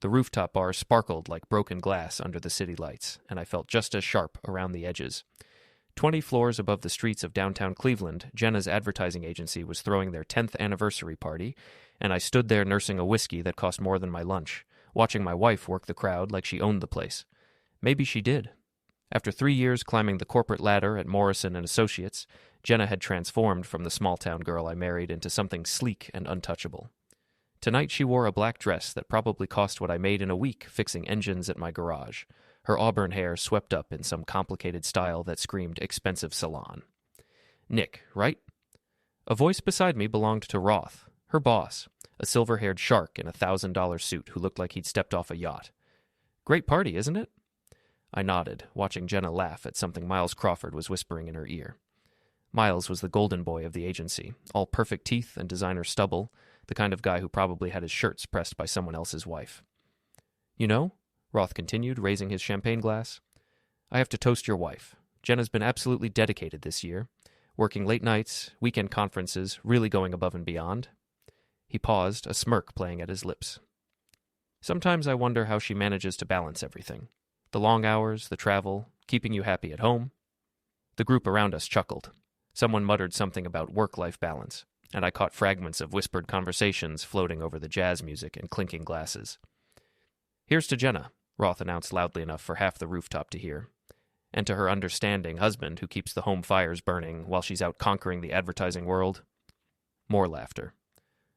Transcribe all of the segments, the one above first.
The rooftop bar sparkled like broken glass under the city lights, and I felt just as sharp around the edges. 20 floors above the streets of downtown Cleveland, Jenna's advertising agency was throwing their 10th anniversary party, and I stood there nursing a whiskey that cost more than my lunch, watching my wife work the crowd like she owned the place. Maybe she did. After 3 years climbing the corporate ladder at Morrison and Associates, Jenna had transformed from the small-town girl I married into something sleek and untouchable. Tonight she wore a black dress that probably cost what I made in a week fixing engines at my garage, her auburn hair swept up in some complicated style that screamed expensive salon. Nick, right? A voice beside me belonged to Roth, her boss, a silver-haired shark in a $1,000 suit who looked like he'd stepped off a yacht. Great party, isn't it? I nodded, watching Jenna laugh at something Miles Crawford was whispering in her ear. Miles was the golden boy of the agency, all perfect teeth and designer stubble, the kind of guy who probably had his shirts pressed by someone else's wife. You know, Roth continued, raising his champagne glass, I have to toast your wife. Jenna's been absolutely dedicated this year, working late nights, weekend conferences, really going above and beyond. He paused, a smirk playing at his lips. Sometimes I wonder how she manages to balance everything. The long hours, the travel, keeping you happy at home. The group around us chuckled. Someone muttered something about work-life balance, and I caught fragments of whispered conversations floating over the jazz music and clinking glasses. Here's to Jenna, Roth announced loudly enough for half the rooftop to hear, and to her understanding husband who keeps the home fires burning while she's out conquering the advertising world. More laughter.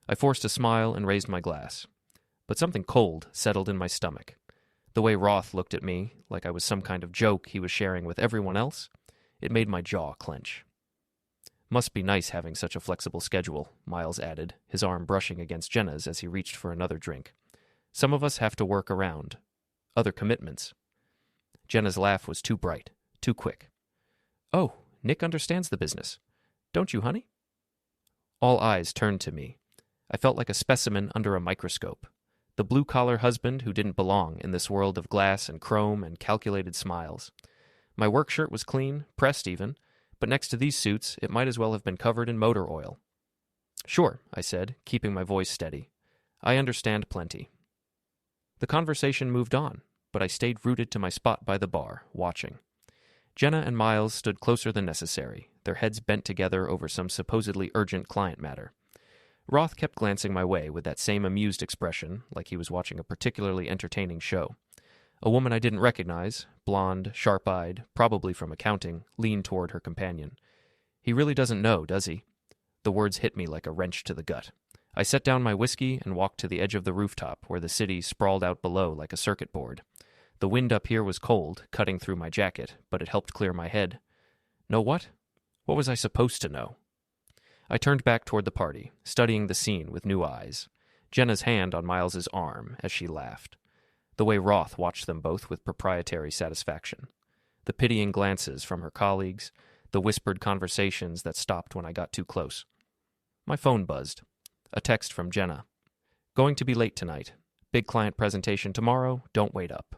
I forced a smile and raised my glass, but something cold settled in my stomach. The way Roth looked at me, like I was some kind of joke he was sharing with everyone else, it made my jaw clench. Must be nice having such a flexible schedule, Miles added, his arm brushing against Jenna's as he reached for another drink. Some of us have to work around other commitments. Jenna's laugh was too bright, too quick. Oh, Nick understands the business. Don't you, honey? All eyes turned to me. I felt like a specimen under a microscope. The blue-collar husband who didn't belong in this world of glass and chrome and calculated smiles. My work shirt was clean, pressed even, but next to these suits, it might as well have been covered in motor oil. Sure, I said, keeping my voice steady. I understand plenty. The conversation moved on, but I stayed rooted to my spot by the bar, watching. Jenna and Miles stood closer than necessary, their heads bent together over some supposedly urgent client matter. Roth kept glancing my way with that same amused expression, like he was watching a particularly entertaining show. A woman I didn't recognize, blonde, sharp-eyed, probably from accounting, leaned toward her companion. He really doesn't know, does he? The words hit me like a wrench to the gut. I set down my whiskey and walked to the edge of the rooftop, where the city sprawled out below like a circuit board. The wind up here was cold, cutting through my jacket, but it helped clear my head. Know what? What was I supposed to know? I turned back toward the party, studying the scene with new eyes. Jenna's hand on Miles's arm as she laughed. The way Roth watched them both with proprietary satisfaction. The pitying glances from her colleagues, the whispered conversations that stopped when I got too close. My phone buzzed. A text from Jenna. Going to be late tonight. Big client presentation tomorrow. Don't wait up.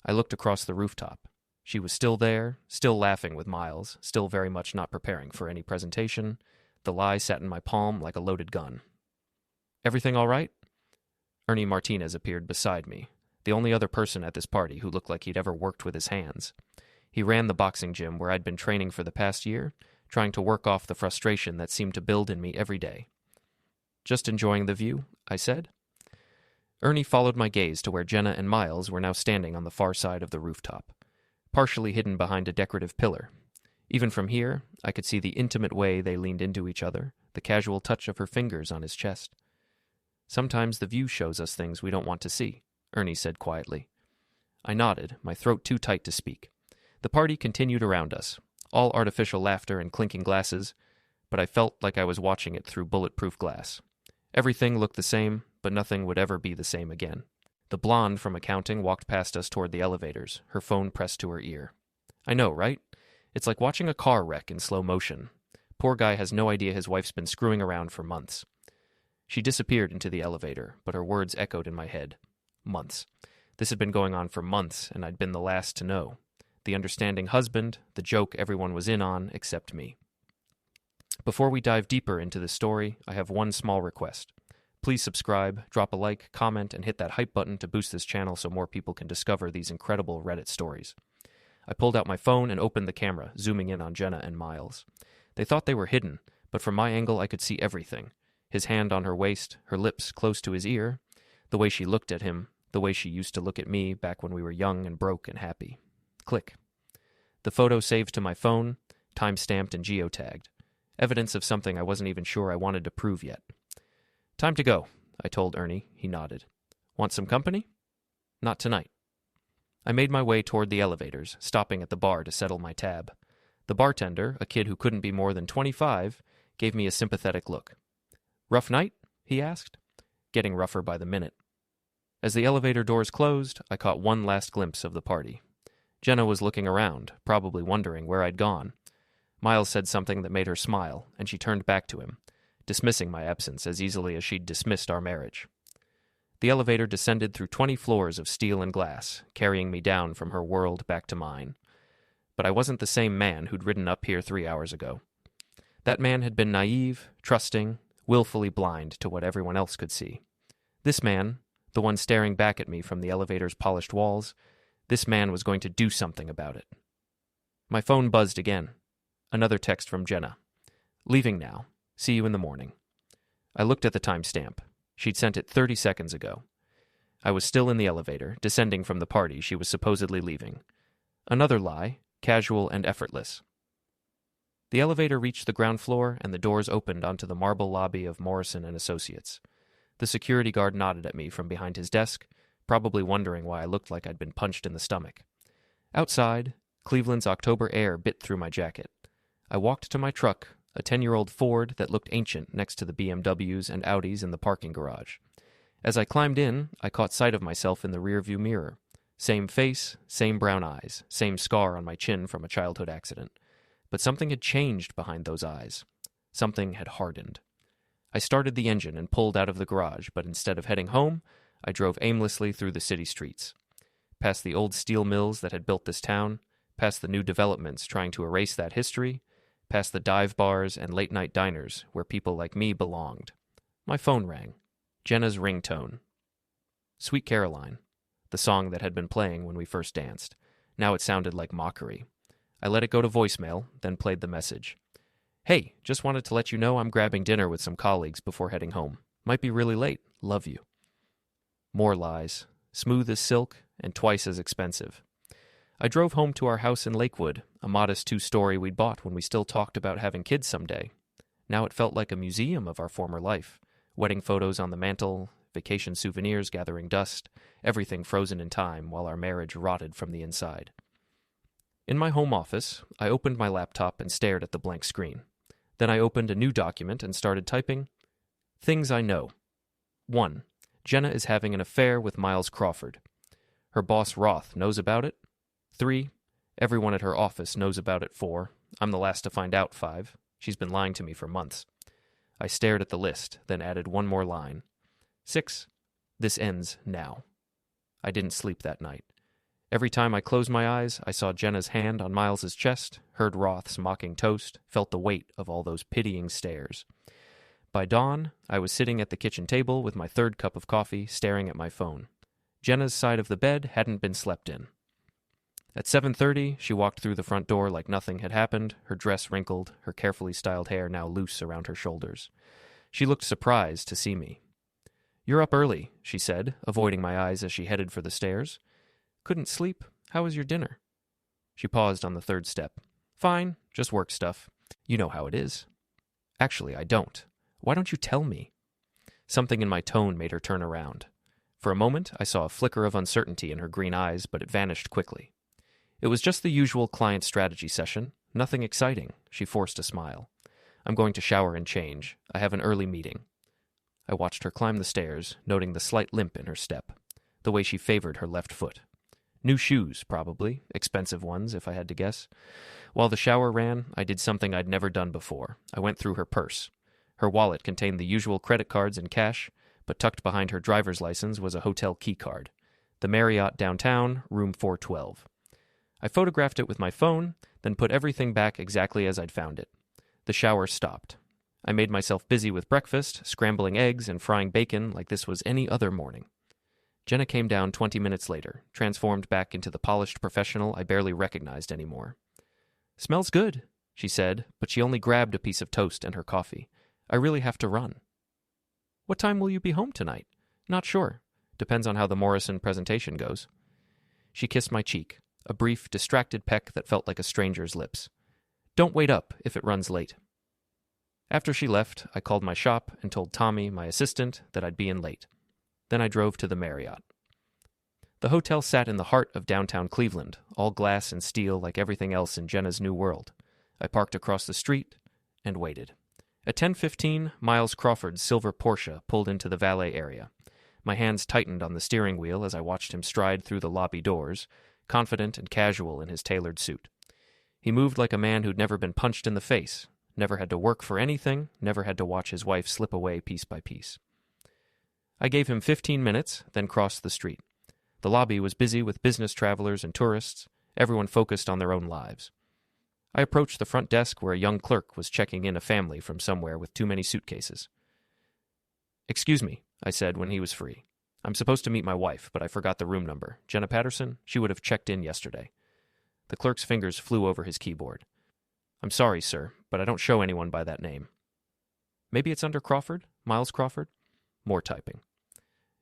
I looked across the rooftop. She was still there, still laughing with Miles, still very much not preparing for any presentation. The lie sat in my palm like a loaded gun. Everything all right? Ernie Martinez appeared beside me, the only other person at this party who looked like he'd ever worked with his hands. He ran the boxing gym where I'd been training for the past year, trying to work off the frustration that seemed to build in me every day. Just enjoying the view, I said. Ernie followed my gaze to where Jenna and Miles were now standing on the far side of the rooftop, partially hidden behind a decorative pillar. Even from here, I could see the intimate way they leaned into each other, the casual touch of her fingers on his chest. Sometimes the view shows us things we don't want to see, Ernie said quietly. I nodded, my throat too tight to speak. The party continued around us, all artificial laughter and clinking glasses, but I felt like I was watching it through bulletproof glass. Everything looked the same, but nothing would ever be the same again. The blonde from accounting walked past us toward the elevators, her phone pressed to her ear. I know, right? It's like watching a car wreck in slow motion. Poor guy has no idea his wife's been screwing around for months. She disappeared into the elevator, but her words echoed in my head. Months. This had been going on for months, and I'd been the last to know. The understanding husband, the joke everyone was in on, except me. Before we dive deeper into this story, I have one small request. Please subscribe, drop a like, comment, and hit that hype button to boost this channel so more people can discover these incredible Reddit stories. I pulled out my phone and opened the camera, zooming in on Jenna and Miles. They thought they were hidden, but from my angle I could see everything. His hand on her waist, her lips close to his ear, the way she looked at him, the way she used to look at me back when we were young and broke and happy. Click. The photo saved to my phone, time-stamped and geotagged. Evidence of something I wasn't even sure I wanted to prove yet. Time to go, I told Ernie. He nodded. Want some company? Not tonight. I made my way toward the elevators, stopping at the bar to settle my tab. The bartender, a kid who couldn't be more than 25, gave me a sympathetic look. Rough night? He asked. Getting rougher by the minute. As the elevator doors closed, I caught one last glimpse of the party. Jenna was looking around, probably wondering where I'd gone. Miles said something that made her smile, and she turned back to him, dismissing my absence as easily as she'd dismissed our marriage. The elevator descended through 20 floors of steel and glass, carrying me down from her world back to mine. But I wasn't the same man who'd ridden up here 3 hours ago. That man had been naive, trusting, willfully blind to what everyone else could see. This man, the one staring back at me from the elevator's polished walls, this man was going to do something about it. My phone buzzed again. Another text from Jenna. Leaving now. See you in the morning. I looked at the timestamp. She'd sent it 30 seconds ago. I was still in the elevator, descending from the party she was supposedly leaving. Another lie, casual and effortless. The elevator reached the ground floor, and the doors opened onto the marble lobby of Morrison and Associates. The security guard nodded at me from behind his desk, probably wondering why I looked like I'd been punched in the stomach. Outside, Cleveland's October air bit through my jacket. I walked to my truck, a 10-year-old Ford that looked ancient next to the BMWs and Audis in the parking garage. As I climbed in, I caught sight of myself in the rearview mirror. Same face, same brown eyes, same scar on my chin from a childhood accident. But something had changed behind those eyes. Something had hardened. I started the engine and pulled out of the garage, but instead of heading home, I drove aimlessly through the city streets. Past the old steel mills that had built this town, past the new developments trying to erase that history, past the dive bars and late-night diners where people like me belonged. My phone rang. Jenna's ringtone. Sweet Caroline, the song that had been playing when we first danced. Now it sounded like mockery. I let it go to voicemail, then played the message. Hey, just wanted to let you know I'm grabbing dinner with some colleagues before heading home. Might be really late. Love you. More lies. Smooth as silk and twice as expensive. I drove home to our house in Lakewood, a modest 2-story we'd bought when we still talked about having kids someday. Now it felt like a museum of our former life. Wedding photos on the mantel, vacation souvenirs gathering dust, everything frozen in time while our marriage rotted from the inside. In my home office, I opened my laptop and stared at the blank screen. Then I opened a new document and started typing. Things I know. 1. Jenna is having an affair with Miles Crawford. Her boss Roth knows about it. 3. Everyone at her office knows about it. 4. I'm the last to find out. 5. She's been lying to me for months. I stared at the list, then added one more line. 6. This ends now. I didn't sleep that night. Every time I closed my eyes, I saw Jenna's hand on Miles's chest, heard Roth's mocking toast, felt the weight of all those pitying stares. By dawn, I was sitting at the kitchen table with my 3rd cup of coffee, staring at my phone. Jenna's side of the bed hadn't been slept in. At 7:30, she walked through the front door like nothing had happened, her dress wrinkled, her carefully styled hair now loose around her shoulders. She looked surprised to see me. You're up early, she said, avoiding my eyes as she headed for the stairs. Couldn't sleep? How was your dinner? She paused on the 3rd step. Fine, just work stuff. You know how it is. Actually, I don't. Why don't you tell me? Something in my tone made her turn around. For a moment, I saw a flicker of uncertainty in her green eyes, but it vanished quickly. It was just the usual client strategy session. Nothing exciting. She forced a smile. I'm going to shower and change. I have an early meeting. I watched her climb the stairs, noting the slight limp in her step, the way she favored her left foot. New shoes, probably. Expensive ones, if I had to guess. While the shower ran, I did something I'd never done before. I went through her purse. Her wallet contained the usual credit cards and cash, but tucked behind her driver's license was a hotel key card. The Marriott downtown, room 412. I photographed it with my phone, then put everything back exactly as I'd found it. The shower stopped. I made myself busy with breakfast, scrambling eggs and frying bacon like this was any other morning. Jenna came down 20 minutes later, transformed back into the polished professional I barely recognized anymore. "Smells good," she said, but she only grabbed a piece of toast and her coffee. "I really have to run." "What time will you be home tonight?" "Not sure. Depends on how the Morrison presentation goes." She kissed my cheek, a brief, distracted peck that felt like a stranger's lips. "Don't wait up if it runs late." After she left, I called my shop and told Tommy, my assistant, that I'd be in late. Then I drove to the Marriott. The hotel sat in the heart of downtown Cleveland, all glass and steel like everything else in Jenna's new world. I parked across the street and waited. At 10:15, Miles Crawford's silver Porsche pulled into the valet area. My hands tightened on the steering wheel as I watched him stride through the lobby doors, confident and casual in his tailored suit. He moved like a man who'd never been punched in the face, never had to work for anything, never had to watch his wife slip away piece by piece. I gave him 15 minutes, then crossed the street. The lobby was busy with business travelers and tourists, everyone focused on their own lives. I approached the front desk where a young clerk was checking in a family from somewhere with too many suitcases. "Excuse me," I said when he was free. "I'm supposed to meet my wife, but I forgot the room number. Jenna Patterson? She would have checked in yesterday." The clerk's fingers flew over his keyboard. "I'm sorry, sir, but I don't show anyone by that name." "Maybe it's under Crawford? Miles Crawford?" More typing.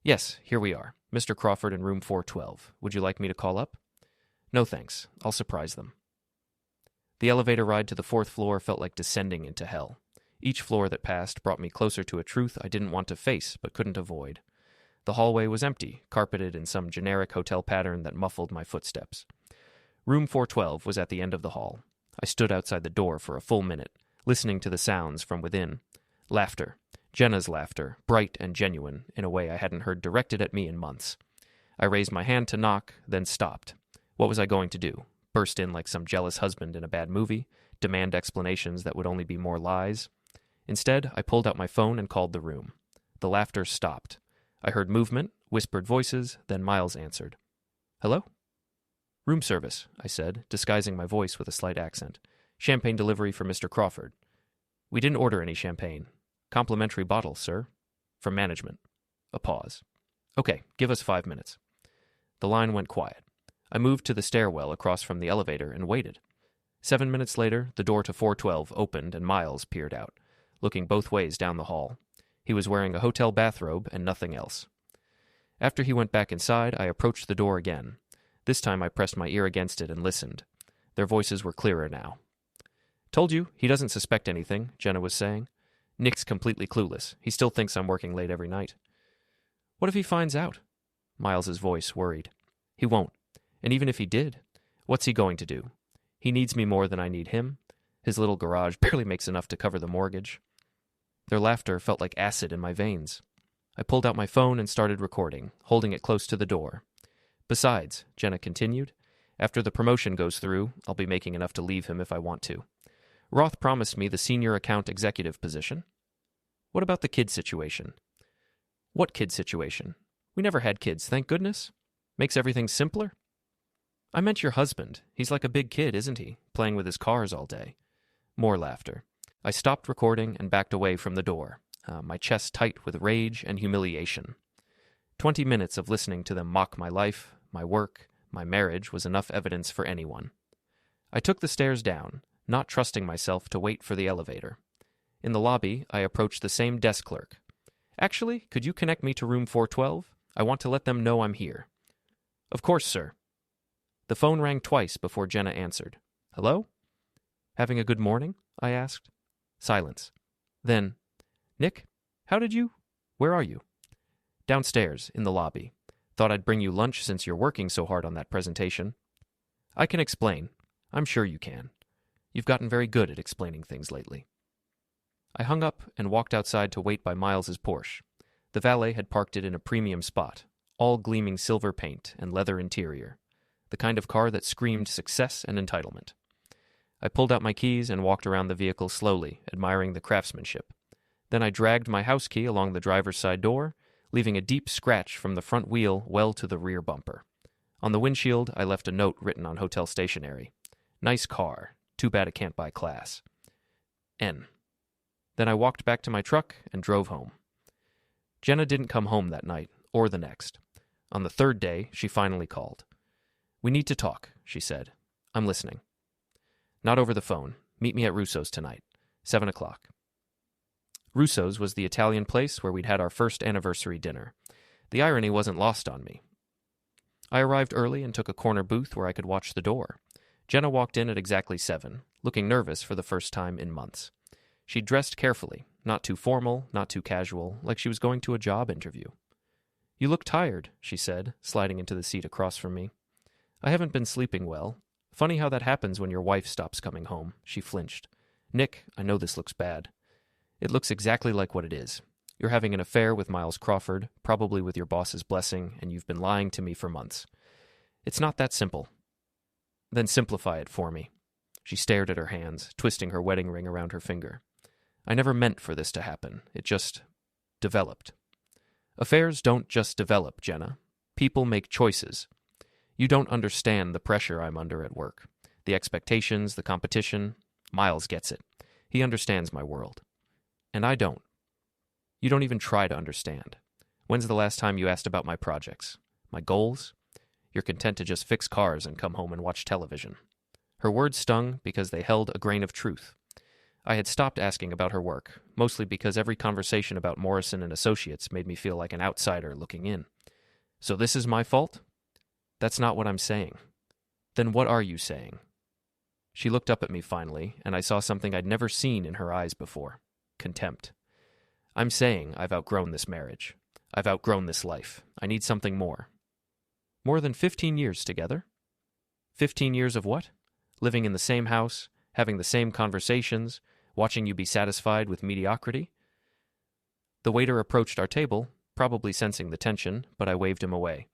"Yes, here we are. Mr. Crawford in room 412. Would you like me to call up?" "No thanks. I'll surprise them." The elevator ride to the 4th floor felt like descending into hell. Each floor that passed brought me closer to a truth I didn't want to face but couldn't avoid. The hallway was empty, carpeted in some generic hotel pattern that muffled my footsteps. Room 412 was at the end of the hall. I stood outside the door for a full minute, listening to the sounds from within. Laughter. Jenna's laughter, bright and genuine, in a way I hadn't heard directed at me in months. I raised my hand to knock, then stopped. What was I going to do? Burst in like some jealous husband in a bad movie? Demand explanations that would only be more lies? Instead, I pulled out my phone and called the room. The laughter stopped. I heard movement, whispered voices, then Miles answered. "Hello?" "Room service," I said, disguising my voice with a slight accent. "Champagne delivery for Mr. Crawford." "We didn't order any champagne." "Complimentary bottle, sir." "From management." A pause. "Okay, give us 5 minutes." The line went quiet. I moved to the stairwell across from the elevator and waited. 7 minutes later, the door to 412 opened and Miles peered out, looking both ways down the hall. He was wearing a hotel bathrobe and nothing else. After he went back inside, I approached the door again. This time I pressed my ear against it and listened. Their voices were clearer now. "Told you, he doesn't suspect anything," Jenna was saying. "Nick's completely clueless. He still thinks I'm working late every night." "What if he finds out?" Miles's voice worried. "He won't. And even if he did, what's he going to do? He needs me more than I need him. His little garage barely makes enough to cover the mortgage." Their laughter felt like acid in my veins. I pulled out my phone and started recording, holding it close to the door. "Besides," Jenna continued, "after the promotion goes through, I'll be making enough to leave him if I want to. Roth promised me the senior account executive position." "What about the kid situation?" "What kid situation? We never had kids, thank goodness. Makes everything simpler." "I meant your husband. He's like a big kid, isn't he? Playing with his cars all day." More laughter. I stopped recording and backed away from the door, my chest tight with rage and humiliation. 20 minutes of listening to them mock my life, my work, my marriage was enough evidence for anyone. I took the stairs down, not trusting myself to wait for the elevator. In the lobby, I approached the same desk clerk. "Actually, could you connect me to room 412? I want to let them know I'm here." "Of course, sir." The phone rang twice before Jenna answered. "Hello?" "Having a good morning?" I asked. Silence. Then, "Nick, where are you?" "Downstairs, in the lobby. Thought I'd bring you lunch since you're working so hard on that presentation." "I can explain. I'm sure you can. You've gotten very good at explaining things lately." I hung up and walked outside to wait by Miles's Porsche. The valet had parked it in a premium spot, all gleaming silver paint and leather interior, the kind of car that screamed success and entitlement. I pulled out my keys and walked around the vehicle slowly, admiring the craftsmanship. Then I dragged my house key along the driver's side door, leaving a deep scratch from the front wheel well to the rear bumper. On the windshield, I left a note written on hotel stationery. "Nice car. Too bad it can't buy class. N." Then I walked back to my truck and drove home. Jenna didn't come home that night, or the next. On the third day, she finally called. "We need to talk," she said. "I'm listening." "Not over the phone. Meet me at Russo's tonight, 7 o'clock. Russo's was the Italian place where we'd had our first anniversary dinner. The irony wasn't lost on me. I arrived early and took a corner booth where I could watch the door. Jenna walked in at exactly 7, looking nervous for the first time in months. She'd dressed carefully, not too formal, not too casual, like she was going to a job interview. "You look tired," she said, sliding into the seat across from me. "I haven't been sleeping well. Funny how that happens when your wife stops coming home." She flinched. "Nick, I know this looks bad. It looks exactly like what it is. You're having an affair with Miles Crawford, probably with your boss's blessing, and you've been lying to me for months. It's not that simple." "Then simplify it for me." She stared at her hands, twisting her wedding ring around her finger. "I never meant for this to happen. It just developed." "Affairs don't just develop, Jenna. People make choices. You don't understand the pressure I'm under at work. The expectations, the competition. Miles gets it. He understands my world. And I don't. You don't even try to understand. When's the last time you asked about my projects? My goals? You're content to just fix cars and come home and watch television." Her words stung because they held a grain of truth. I had stopped asking about her work, mostly because every conversation about Morrison and Associates made me feel like an outsider looking in. "So this is my fault?" "That's not what I'm saying." "Then what are you saying?" She looked up at me finally, and I saw something I'd never seen in her eyes before. Contempt. "I'm saying I've outgrown this marriage. I've outgrown this life. I need something more." "More than 15 years together?" 15 years of what? Living in the same house, having the same conversations, watching you be satisfied with mediocrity? The waiter approached our table, probably sensing the tension, but I waved him away.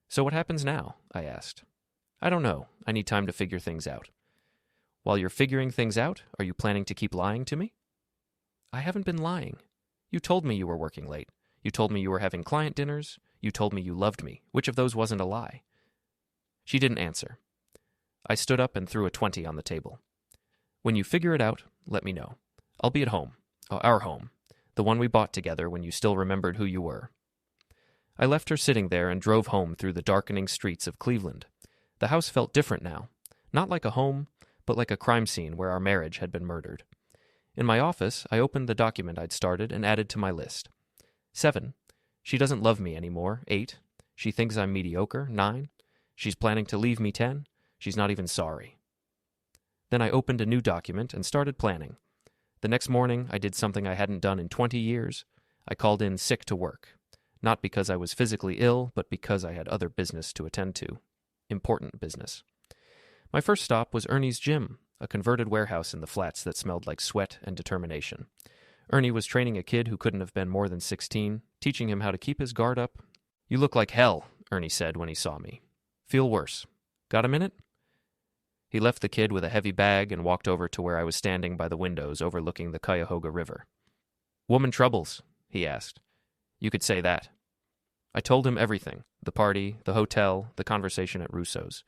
"So what happens now?" I asked. "I don't know. I need time to figure things out." "While you're figuring things out, are you planning to keep lying to me?" "I haven't been lying. You told me you were working late. You told me you were having client dinners. You told me you loved me. Which of those wasn't a lie?" She didn't answer. I stood up and threw a 20 on the table. "When you figure it out, let me know. I'll be at home. Our home. The one we bought together when you still remembered who you were." I left her sitting there and drove home through the darkening streets of Cleveland. The house felt different now. Not like a home, but like a crime scene where our marriage had been murdered. In my office, I opened the document I'd started and added to my list. 7. She doesn't love me anymore. 8. She thinks I'm mediocre. 9. She's planning to leave me. 10. She's not even sorry. Then I opened a new document and started planning. The next morning, I did something I hadn't done in 20 years. I called in sick to work. Not because I was physically ill, but because I had other business to attend to. Important business. My first stop was Ernie's gym, a converted warehouse in the flats that smelled like sweat and determination. Ernie was training a kid who couldn't have been more than 16, teaching him how to keep his guard up. "You look like hell," Ernie said when he saw me. "Feel worse. Got a minute?" He left the kid with a heavy bag and walked over to where I was standing by the windows overlooking the Cuyahoga River. "Woman troubles?" he asked. "You could say that." I told him everything, the party, the hotel, the conversation at Russo's.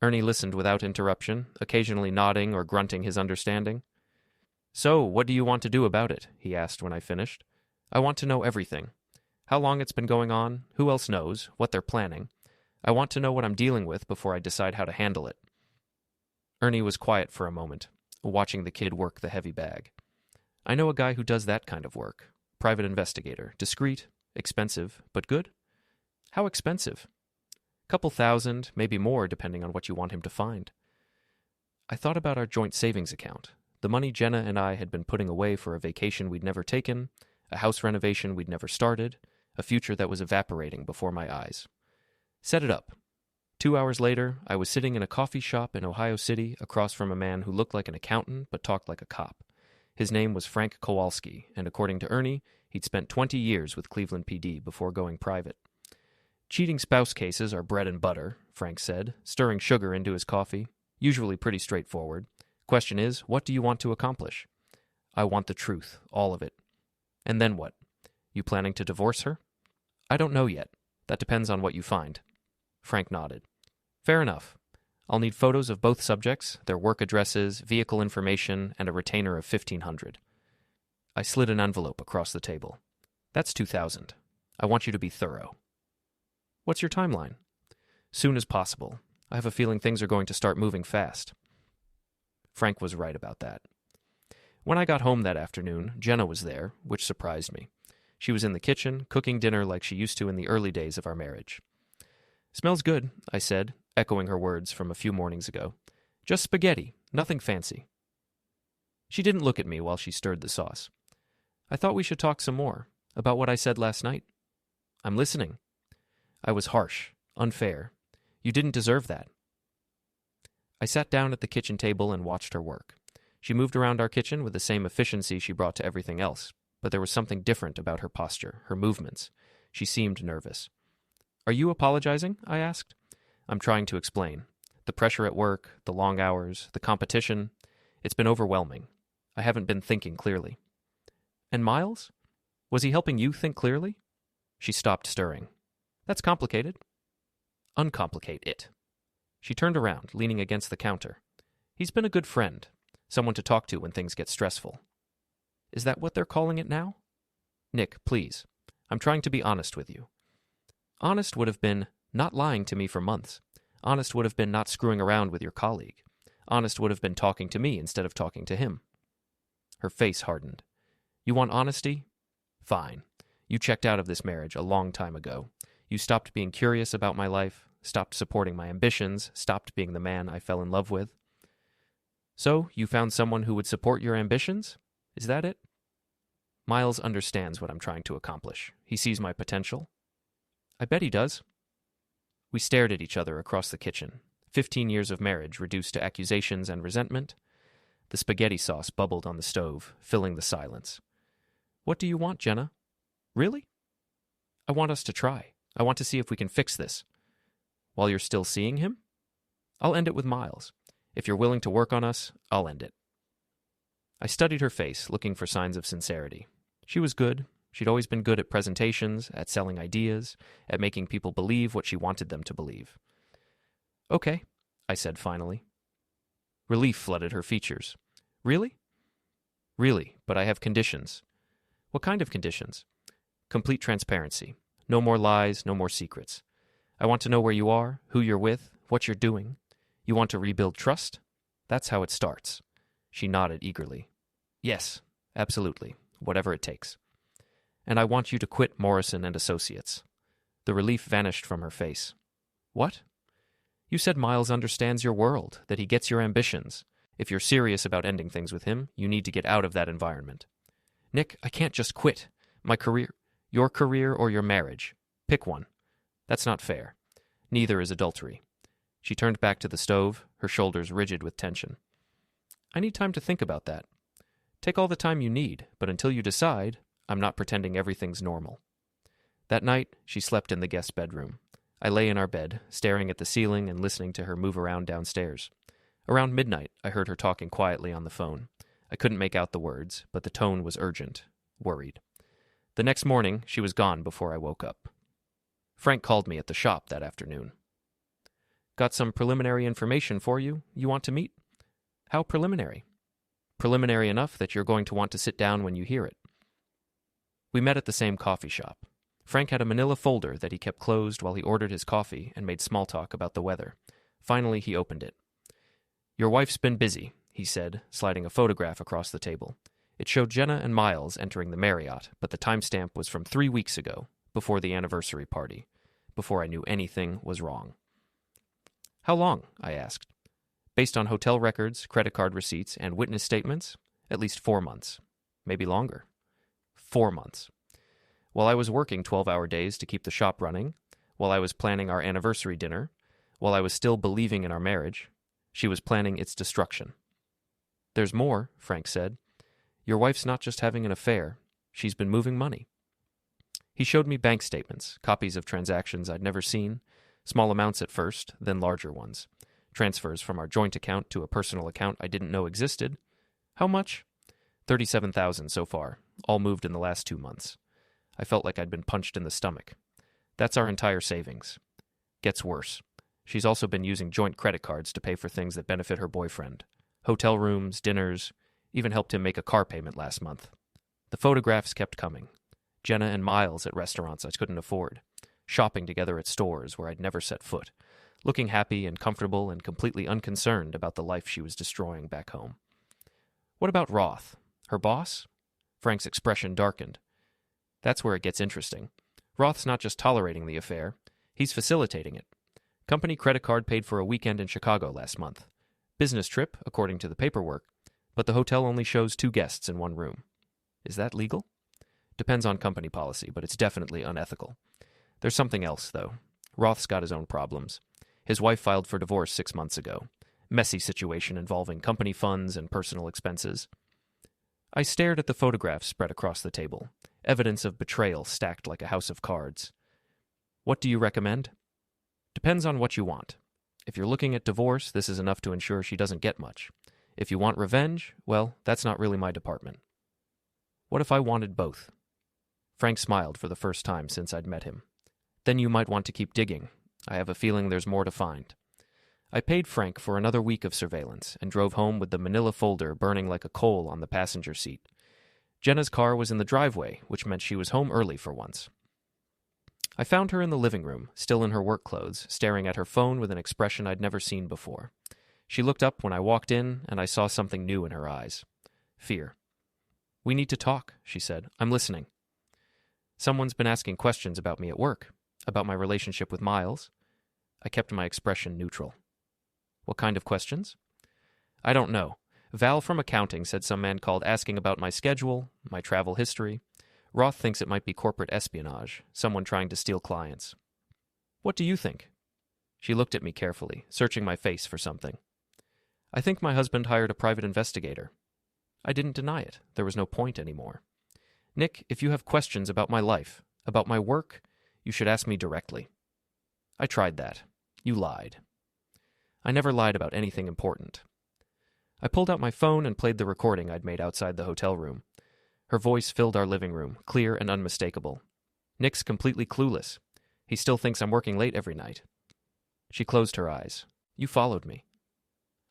Ernie listened without interruption, occasionally nodding or grunting his understanding. "So, what do you want to do about it?" he asked when I finished. "I want to know everything. How long it's been going on, who else knows, what they're planning. I want to know what I'm dealing with before I decide how to handle it." Ernie was quiet for a moment, watching the kid work the heavy bag. "I know a guy who does that kind of work. Private investigator. Discreet, expensive, but good." "How expensive?" "Couple thousand, maybe more, depending on what you want him to find." I thought about our joint savings account, the money Jenna and I had been putting away for a vacation we'd never taken, a house renovation we'd never started, a future that was evaporating before my eyes. Set it up. 2 hours later, I was sitting in a coffee shop in Ohio City across from a man who looked like an accountant but talked like a cop. His name was Frank Kowalski, and according to Ernie, he'd spent 20 years with Cleveland PD before going private. "Cheating spouse cases are bread and butter," Frank said, stirring sugar into his coffee. "Usually pretty straightforward. Question is, what do you want to accomplish?" "I want the truth, all of it." "And then what? You planning to divorce her?" "I don't know yet. That depends on what you find." Frank nodded. "Fair enough. I'll need photos of both subjects, their work addresses, vehicle information, and a retainer of $1,500. I slid an envelope across the table. That's $2,000. I want you to be thorough. What's your timeline? Soon as possible. I have a feeling things are going to start moving fast. Frank was right about that. When I got home that afternoon, Jenna was there, which surprised me. She was in the kitchen, cooking dinner like she used to in the early days of our marriage. "Smells good," I said, echoing her words from a few mornings ago. "Just spaghetti, nothing fancy." She didn't look at me while she stirred the sauce. "I thought we should talk some more, about what I said last night." "I'm listening." "I was harsh, unfair. You didn't deserve that." I sat down at the kitchen table and watched her work. She moved around our kitchen with the same efficiency she brought to everything else, but there was something different about her posture, her movements. She seemed nervous. "Are you apologizing?" I asked. "I'm trying to explain. The pressure at work, the long hours, the competition, it's been overwhelming. I haven't been thinking clearly." "And Miles? Was he helping you think clearly?" She stopped stirring. "That's complicated." "Uncomplicate it." She turned around, leaning against the counter. "He's been a good friend, someone to talk to when things get stressful." "Is that what they're calling it now?" "Nick, please. I'm trying to be honest with you." Honest would have been not lying to me for months. Honest would have been not screwing around with your colleague. Honest would have been talking to me instead of talking to him. Her face hardened. "You want honesty? Fine. You checked out of this marriage a long time ago. You stopped being curious about my life, stopped supporting my ambitions, stopped being the man I fell in love with. So, you found someone who would support your ambitions? Is that it?" "Miles understands what I'm trying to accomplish. He sees my potential." "I bet he does." We stared at each other across the kitchen. 15 years of marriage reduced to accusations and resentment. The spaghetti sauce bubbled on the stove, filling the silence. "What do you want, Jenna?" "Really?" "I want us to try. I want to see if we can fix this." "While you're still seeing him?" "I'll end it with Miles. If you're willing to work on us, I'll end it." I studied her face, looking for signs of sincerity. She was good. She'd always been good at presentations, at selling ideas, at making people believe what she wanted them to believe. "Okay," I said finally. Relief flooded her features. "Really?" "Really, but I have conditions." "What kind of conditions?" "Complete transparency. No more lies, no more secrets. I want to know where you are, who you're with, what you're doing. You want to rebuild trust? That's how it starts." She nodded eagerly. "Yes, absolutely, whatever it takes. And I want you to quit Morrison and Associates." The relief vanished from her face. "What?" "You said Miles understands your world, that he gets your ambitions. If you're serious about ending things with him, you need to get out of that environment." "Nick, I can't just quit. My career, your career or your marriage. Pick one. That's not fair. Neither is adultery." She turned back to the stove, her shoulders rigid with tension. "I need time to think about that. Take all the time you need, but until you decide, I'm not pretending everything's normal." That night, she slept in the guest bedroom. I lay in our bed, staring at the ceiling and listening to her move around downstairs. Around midnight, I heard her talking quietly on the phone. I couldn't make out the words, but the tone was urgent, worried. The next morning, she was gone before I woke up. Frank called me at the shop that afternoon. "Got some preliminary information for you. You want to meet?" "How preliminary?" "Preliminary enough that you're going to want to sit down when you hear it." We met at the same coffee shop. Frank had a manila folder that he kept closed while he ordered his coffee and made small talk about the weather. Finally, he opened it. "Your wife's been busy," he said, sliding a photograph across the table. It showed Jenna and Miles entering the Marriott, but the timestamp was from 3 weeks ago, before the anniversary party, before I knew anything was wrong. "How long?" I asked. "Based on hotel records, credit card receipts, and witness statements, at least 4 months. Maybe longer." 4 months. While I was working 12-hour days to keep the shop running, while I was planning our anniversary dinner, while I was still believing in our marriage, she was planning its destruction. "There's more," Frank said. "Your wife's not just having an affair. She's been moving money." He showed me bank statements, copies of transactions I'd never seen, small amounts at first, then larger ones. Transfers from our joint account to a personal account I didn't know existed. "How much?" $37,000 so far, all moved in the last 2 months. I felt like I'd been punched in the stomach. That's our entire savings. Gets worse. She's also been using joint credit cards to pay for things that benefit her boyfriend. Hotel rooms, dinners, even helped him make a car payment last month. The photographs kept coming. Jenna and Miles at restaurants I couldn't afford, shopping together at stores where I'd never set foot, looking happy and comfortable and completely unconcerned about the life she was destroying back home. What about Roth? Her boss? Frank's expression darkened. That's where it gets interesting. Roth's not just tolerating the affair, he's facilitating it. Company credit card paid for a weekend in Chicago last month. Business trip, according to the paperwork, but the hotel only shows 2 guests in one room. Is that legal? Depends on company policy, but it's definitely unethical. There's something else, though. Roth's got his own problems. His wife filed for divorce 6 months ago. Messy situation involving company funds and personal expenses. I stared at the photographs spread across the table, evidence of betrayal stacked like a house of cards. What do you recommend? Depends on what you want. If you're looking at divorce, this is enough to ensure she doesn't get much. If you want revenge, well, that's not really my department. What if I wanted both? Frank smiled for the first time since I'd met him. Then you might want to keep digging. I have a feeling there's more to find. I paid Frank for another week of surveillance and drove home with the manila folder burning like a coal on the passenger seat. Jenna's car was in the driveway, which meant she was home early for once. I found her in the living room, still in her work clothes, staring at her phone with an expression I'd never seen before. She looked up when I walked in, and I saw something new in her eyes. Fear. "We need to talk," she said. "I'm listening." Someone's been asking questions about me at work, about my relationship with Miles. I kept my expression neutral. What kind of questions? I don't know. Val from accounting said some man called asking about my schedule, my travel history. Roth thinks it might be corporate espionage, someone trying to steal clients. What do you think? She looked at me carefully, searching my face for something. I think my husband hired a private investigator. I didn't deny it. There was no point anymore. Nick, if you have questions about my life, about my work, you should ask me directly. I tried that. You lied. I never lied about anything important. I pulled out my phone and played the recording I'd made outside the hotel room. Her voice filled our living room, clear and unmistakable. Nick's completely clueless. He still thinks I'm working late every night. She closed her eyes. You followed me.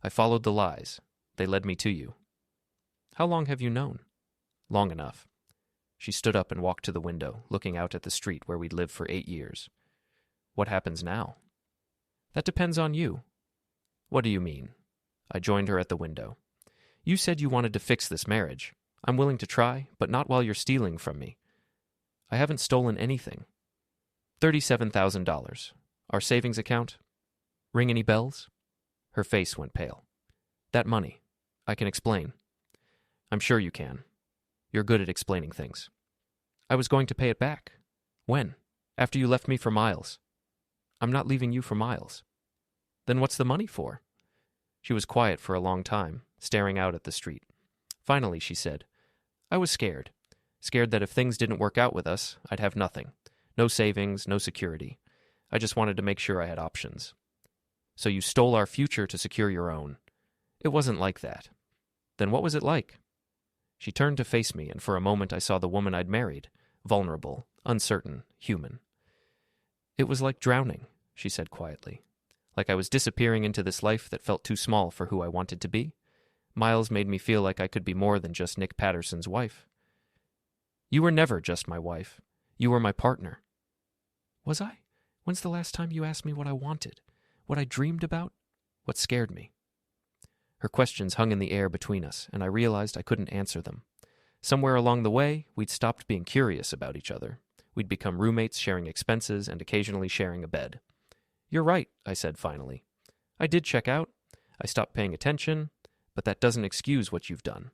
I followed the lies. They led me to you. How long have you known? Long enough. She stood up and walked to the window, looking out at the street where we'd lived for 8 years. What happens now? That depends on you. What do you mean? I joined her at the window. You said you wanted to fix this marriage. I'm willing to try, but not while you're stealing from me. I haven't stolen anything. $37,000. Our savings account? Ring any bells? Her face went pale. That money. I can explain. I'm sure you can. You're good at explaining things. I was going to pay it back. When? After you left me for Miles. I'm not leaving you for Miles. Then what's the money for? She was quiet for a long time, staring out at the street. Finally, she said, I was scared. Scared that if things didn't work out with us, I'd have nothing. No savings, no security. I just wanted to make sure I had options. So you stole our future to secure your own. It wasn't like that. Then what was it like? She turned to face me, and for a moment I saw the woman I'd married, vulnerable, uncertain, human. It was like drowning, she said quietly. Like I was disappearing into this life that felt too small for who I wanted to be. Miles made me feel like I could be more than just Nick Patterson's wife. You were never just my wife. You were my partner. Was I? When's the last time you asked me what I wanted? What I dreamed about? What scared me? Her questions hung in the air between us, and I realized I couldn't answer them. Somewhere along the way, we'd stopped being curious about each other. We'd become roommates, sharing expenses and occasionally sharing a bed. You're right, I said finally. I did check out. I stopped paying attention, but that doesn't excuse what you've done.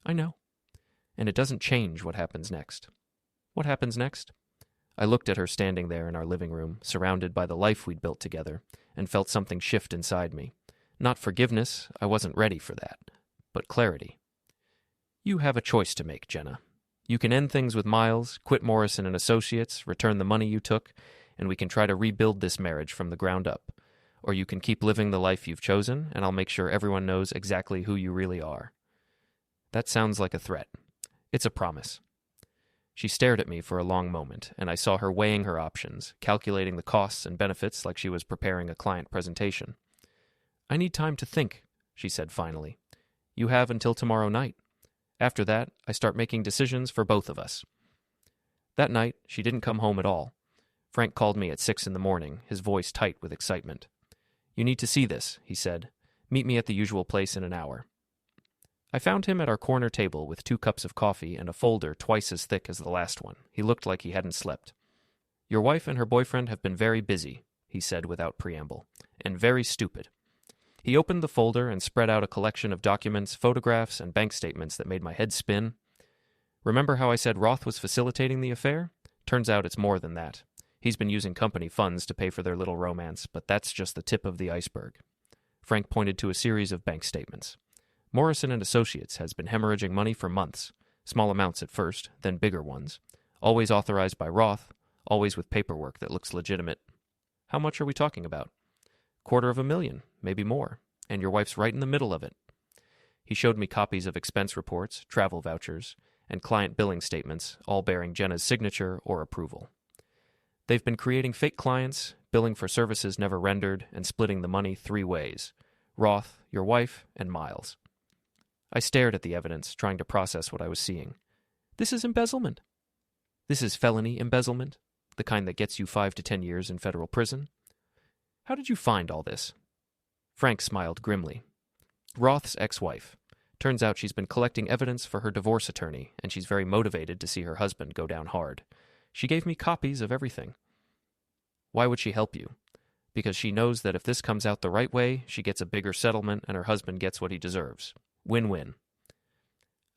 I know. And it doesn't change what happens next. What happens next? I looked at her standing there in our living room, surrounded by the life we'd built together, and felt something shift inside me. Not forgiveness, I wasn't ready for that, but clarity. You have a choice to make, Jenna. You can end things with Miles, quit Morrison and Associates, return the money you took, and we can try to rebuild this marriage from the ground up. Or you can keep living the life you've chosen, and I'll make sure everyone knows exactly who you really are. That sounds like a threat. It's a promise. She stared at me for a long moment, and I saw her weighing her options, calculating the costs and benefits like she was preparing a client presentation. I need time to think, she said finally. You have until tomorrow night. After that, I start making decisions for both of us. That night, she didn't come home at all. Frank called me at 6 in the morning, his voice tight with excitement. "You need to see this," he said. "Meet me at the usual place in an hour." I found him at our corner table with 2 cups of coffee and a folder twice as thick as the last one. He looked like he hadn't slept. "Your wife and her boyfriend have been very busy," he said without preamble, "and very stupid." He opened the folder and spread out a collection of documents, photographs, and bank statements that made my head spin. Remember how I said Roth was facilitating the affair? Turns out it's more than that. He's been using company funds to pay for their little romance, but that's just the tip of the iceberg. Frank pointed to a series of bank statements. Morrison and Associates has been hemorrhaging money for months, small amounts at first, then bigger ones, always authorized by Roth, always with paperwork that looks legitimate. How much are we talking about? $250,000, maybe more, and your wife's right in the middle of it. He showed me copies of expense reports, travel vouchers, and client billing statements, all bearing Jenna's signature or approval. They've been creating fake clients, billing for services never rendered, and splitting the money 3 ways: Roth, your wife, and Miles. I stared at the evidence, trying to process what I was seeing. This is embezzlement. This is felony embezzlement, the kind that gets you 5 to 10 years in federal prison. How did you find all this? Frank smiled grimly. Roth's ex-wife. Turns out she's been collecting evidence for her divorce attorney, and she's very motivated to see her husband go down hard. She gave me copies of everything. Why would she help you? Because she knows that if this comes out the right way, she gets a bigger settlement and her husband gets what he deserves. Win-win.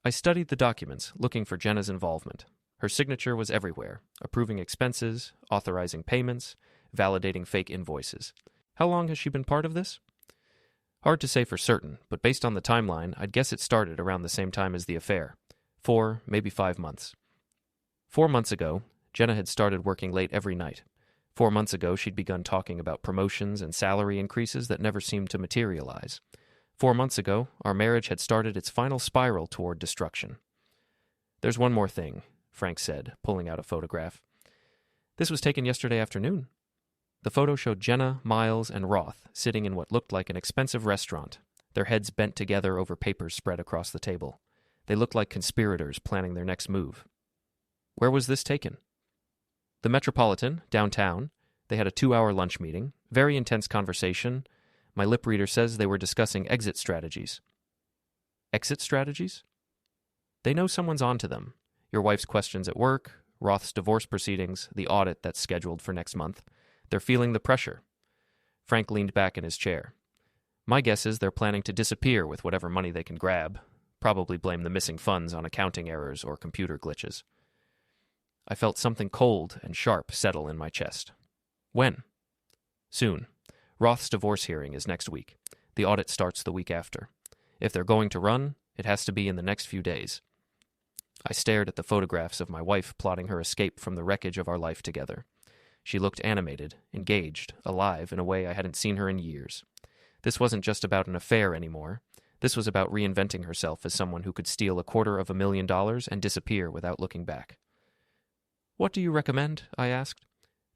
I studied the documents, looking for Jenna's involvement. Her signature was everywhere, approving expenses, authorizing payments, validating fake invoices. How long has she been part of this? Hard to say for certain, but based on the timeline, I'd guess it started around the same time as the affair. 4, maybe 5 months. 4 months ago, Jenna had started working late every night. 4 months ago, she'd begun talking about promotions and salary increases that never seemed to materialize. 4 months ago, our marriage had started its final spiral toward destruction. "There's one more thing," Frank said, pulling out a photograph. "This was taken yesterday afternoon." The photo showed Jenna, Miles, and Roth sitting in what looked like an expensive restaurant, their heads bent together over papers spread across the table. They looked like conspirators planning their next move. Where was this taken? The Metropolitan, downtown. They had a 2-hour lunch meeting, very intense conversation. My lip reader says they were discussing exit strategies. Exit strategies? They know someone's onto them. Your wife's questions at work, Roth's divorce proceedings, the audit that's scheduled for next month. They're feeling the pressure. Frank leaned back in his chair. My guess is they're planning to disappear with whatever money they can grab. Probably blame the missing funds on accounting errors or computer glitches. I felt something cold and sharp settle in my chest. When? Soon. Roth's divorce hearing is next week. The audit starts the week after. If they're going to run, it has to be in the next few days. I stared at the photographs of my wife plotting her escape from the wreckage of our life together. She looked animated, engaged, alive in a way I hadn't seen her in years. This wasn't just about an affair anymore. This was about reinventing herself as someone who could steal $250,000 and disappear without looking back. What do you recommend? I asked.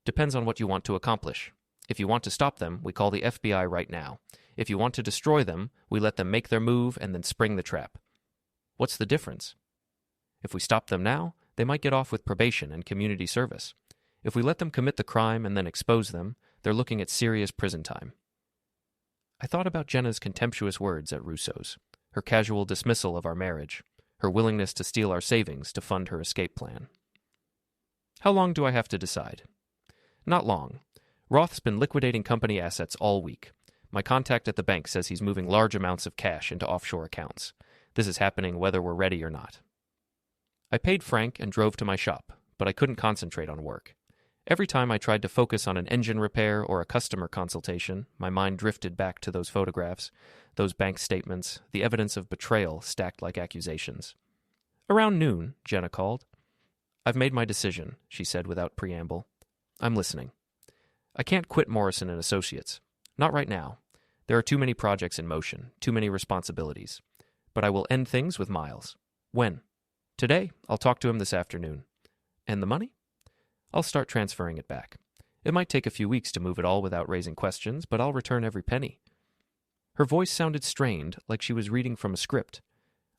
Depends on what you want to accomplish. If you want to stop them, we call the FBI right now. If you want to destroy them, we let them make their move and then spring the trap. What's the difference? If we stop them now, they might get off with probation and community service. If we let them commit the crime and then expose them, they're looking at serious prison time. I thought about Jenna's contemptuous words at Russo's, her casual dismissal of our marriage, her willingness to steal our savings to fund her escape plan. How long do I have to decide? Not long. Roth's been liquidating company assets all week. My contact at the bank says he's moving large amounts of cash into offshore accounts. This is happening whether we're ready or not. I paid Frank and drove to my shop, but I couldn't concentrate on work. Every time I tried to focus on an engine repair or a customer consultation, my mind drifted back to those photographs, those bank statements, the evidence of betrayal stacked like accusations. Around noon, Jenna called. I've made my decision, she said without preamble. I'm listening. I can't quit Morrison and Associates. Not right now. There are too many projects in motion, too many responsibilities. But I will end things with Miles. When? Today. I'll talk to him this afternoon. And the money? I'll start transferring it back. It might take a few weeks to move it all without raising questions, but I'll return every penny. Her voice sounded strained, like she was reading from a script.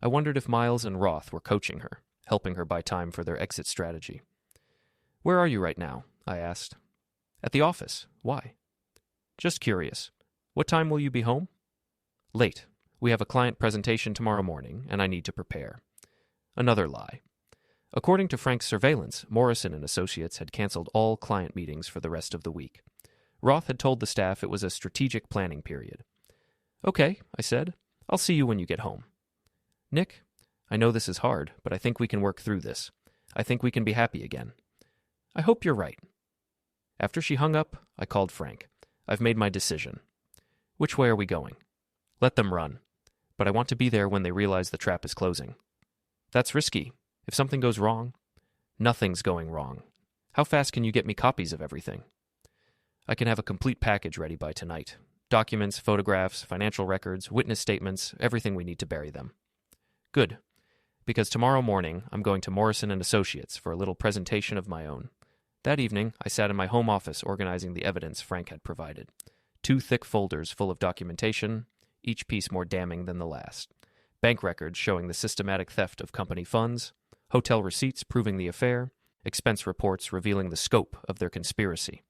I wondered if Miles and Roth were coaching her, helping her buy time for their exit strategy. "Where are you right now?" I asked. "At the office. Why?" "Just curious. What time will you be home?" "Late. We have a client presentation tomorrow morning, and I need to prepare." Another lie. According to Frank's surveillance, Morrison and Associates had canceled all client meetings for the rest of the week. Roth had told the staff it was a strategic planning period. "Okay," I said. "I'll see you when you get home." "Nick, I know this is hard, but I think we can work through this. I think we can be happy again." "I hope you're right." After she hung up, I called Frank. "I've made my decision." "Which way are we going?" "Let them run. But I want to be there when they realize the trap is closing." "That's risky. If something goes wrong..." "Nothing's going wrong. How fast can you get me copies of everything?" "I can have a complete package ready by tonight. Documents, photographs, financial records, witness statements, everything we need to bury them." "Good. Because tomorrow morning I'm going to Morrison and Associates for a little presentation of my own." That evening, I sat in my home office organizing the evidence Frank had provided. 2 thick folders full of documentation, each piece more damning than the last. Bank records showing the systematic theft of company funds, hotel receipts proving the affair, expense reports revealing the scope of their conspiracy.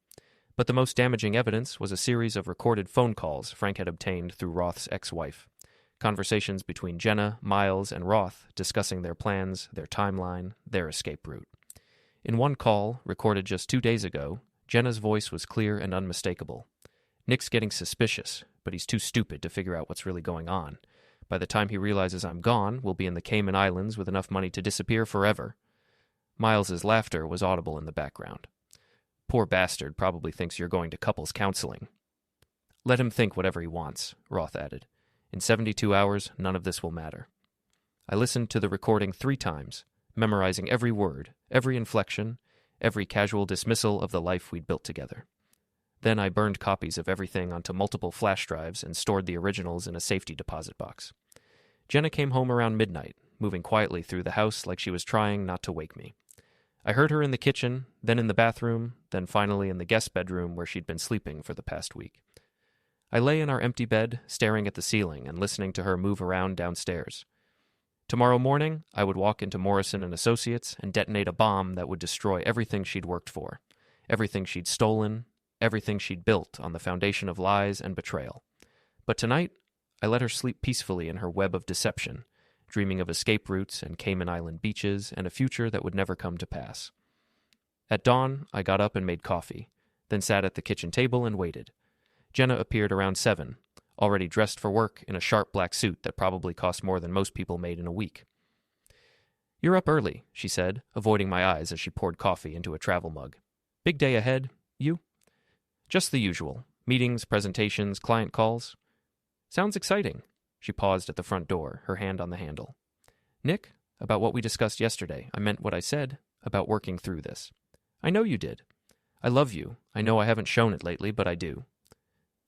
But the most damaging evidence was a series of recorded phone calls Frank had obtained through Roth's ex-wife. Conversations between Jenna, Miles, and Roth discussing their plans, their timeline, their escape route. In one call, recorded just 2 days ago, Jenna's voice was clear and unmistakable. "Nick's getting suspicious, but he's too stupid to figure out what's really going on. By the time he realizes I'm gone, we'll be in the Cayman Islands with enough money to disappear forever." Miles's laughter was audible in the background. "Poor bastard probably thinks you're going to couples counseling." "Let him think whatever he wants," Roth added. "In 72 hours, none of this will matter." I listened to the recording 3 times, memorizing every word, every inflection, every casual dismissal of the life we'd built together. Then I burned copies of everything onto multiple flash drives and stored the originals in a safety deposit box. Jenna came home around midnight, moving quietly through the house like she was trying not to wake me. I heard her in the kitchen, then in the bathroom, then finally in the guest bedroom where she'd been sleeping for the past week. I lay in our empty bed, staring at the ceiling and listening to her move around downstairs. Tomorrow morning, I would walk into Morrison and Associates and detonate a bomb that would destroy everything she'd worked for, everything she'd stolen, everything she'd built on the foundation of lies and betrayal. But tonight, I let her sleep peacefully in her web of deception, dreaming of escape routes and Cayman Island beaches and a future that would never come to pass. At dawn, I got up and made coffee, then sat at the kitchen table and waited. Jenna appeared around 7, already dressed for work in a sharp black suit that probably cost more than most people made in a week. "You're up early," she said, avoiding my eyes as she poured coffee into a travel mug. "Big day ahead. You?" "Just the usual. Meetings, presentations, client calls." "Sounds exciting." She paused at the front door, her hand on the handle. "Nick, about what we discussed yesterday, I meant what I said about working through this." "I know you did. I love you. I know I haven't shown it lately, but I do."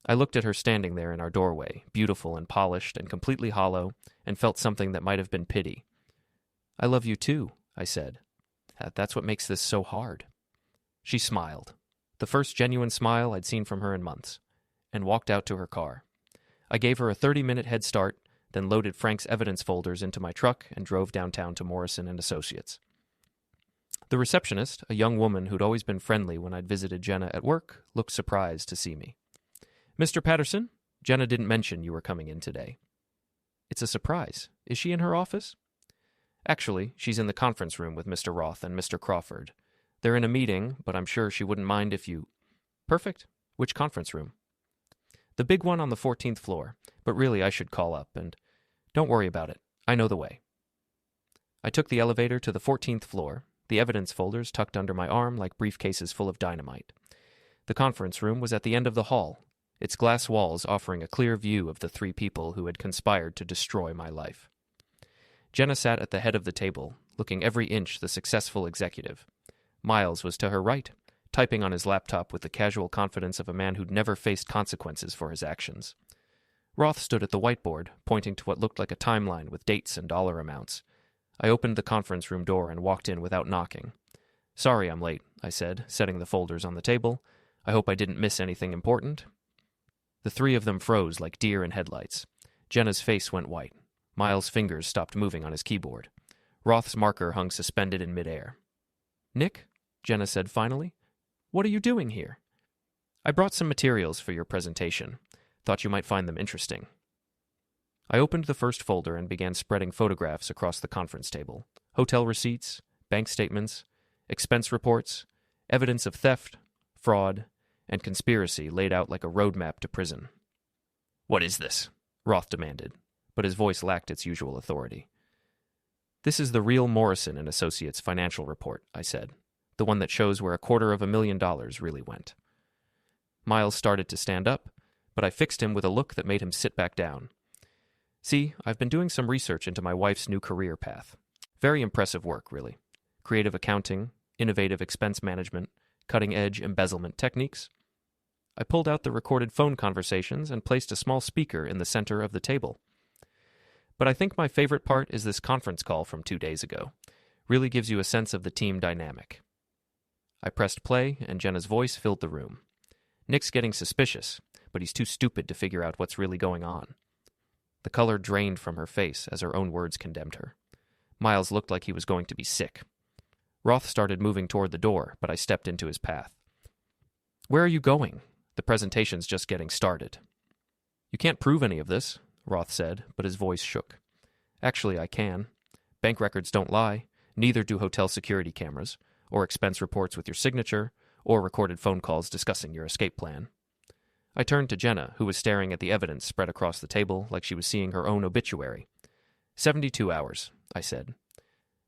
I looked at her standing there in our doorway, beautiful and polished and completely hollow, and felt something that might have been pity. "I love you too," I said. "That's what makes this so hard." She smiled, the first genuine smile I'd seen from her in months, and walked out to her car. I gave her a 30-minute head start, then loaded Frank's evidence folders into my truck and drove downtown to Morrison and Associates. The receptionist, a young woman who'd always been friendly when I'd visited Jenna at work, looked surprised to see me. "Mr. Patterson, Jenna didn't mention you were coming in today." "It's a surprise. Is she in her office?" "Actually, she's in the conference room with Mr. Roth and Mr. Crawford. They're in a meeting, but I'm sure she wouldn't mind if you..." "Perfect. Which conference room?" "The big one on the 14th floor, but really I should call up, and..." "Don't worry about it. I know the way." I took the elevator to the 14th floor, the evidence folders tucked under my arm like briefcases full of dynamite. The conference room was at the end of the hall, its glass walls offering a clear view of the 3 people who had conspired to destroy my life. Jenna sat at the head of the table, looking every inch the successful executive. Miles was to her right, typing on his laptop with the casual confidence of a man who'd never faced consequences for his actions. Roth stood at the whiteboard, pointing to what looked like a timeline with dates and dollar amounts. I opened the conference room door and walked in without knocking. "Sorry I'm late," I said, setting the folders on the table. "I hope I didn't miss anything important." The 3 of them froze like deer in headlights. Jenna's face went white. Miles' fingers stopped moving on his keyboard. Roth's marker hung suspended in midair. "Nick," Jenna said finally, "what are you doing here?" "I brought some materials for your presentation. Thought you might find them interesting." I opened the first folder and began spreading photographs across the conference table. Hotel receipts, bank statements, expense reports, evidence of theft, fraud, and conspiracy laid out like a roadmap to prison. "What is this?" Roth demanded, but his voice lacked its usual authority. "This is the real Morrison and Associates financial report," I said, "the one that shows where $250,000 really went." Miles started to stand up, but I fixed him with a look that made him sit back down. "See, I've been doing some research into my wife's new career path. Very impressive work, really. Creative accounting, innovative expense management, cutting-edge embezzlement techniques." I pulled out the recorded phone conversations and placed a small speaker in the center of the table. "But I think my favorite part is this conference call from 2 days ago. Really gives you a sense of the team dynamic." I pressed play, and Jenna's voice filled the room. "Nick's getting suspicious, but he's too stupid to figure out what's really going on." The color drained from her face as her own words condemned her. Miles looked like he was going to be sick. Roth started moving toward the door, but I stepped into his path. "Where are you going? The presentation's just getting started." "You can't prove any of this," Roth said, but his voice shook. "Actually, I can. Bank records don't lie, neither do hotel security cameras, or expense reports with your signature, or recorded phone calls discussing your escape plan." I turned to Jenna, who was staring at the evidence spread across the table like she was seeing her own obituary. 72 hours, I said.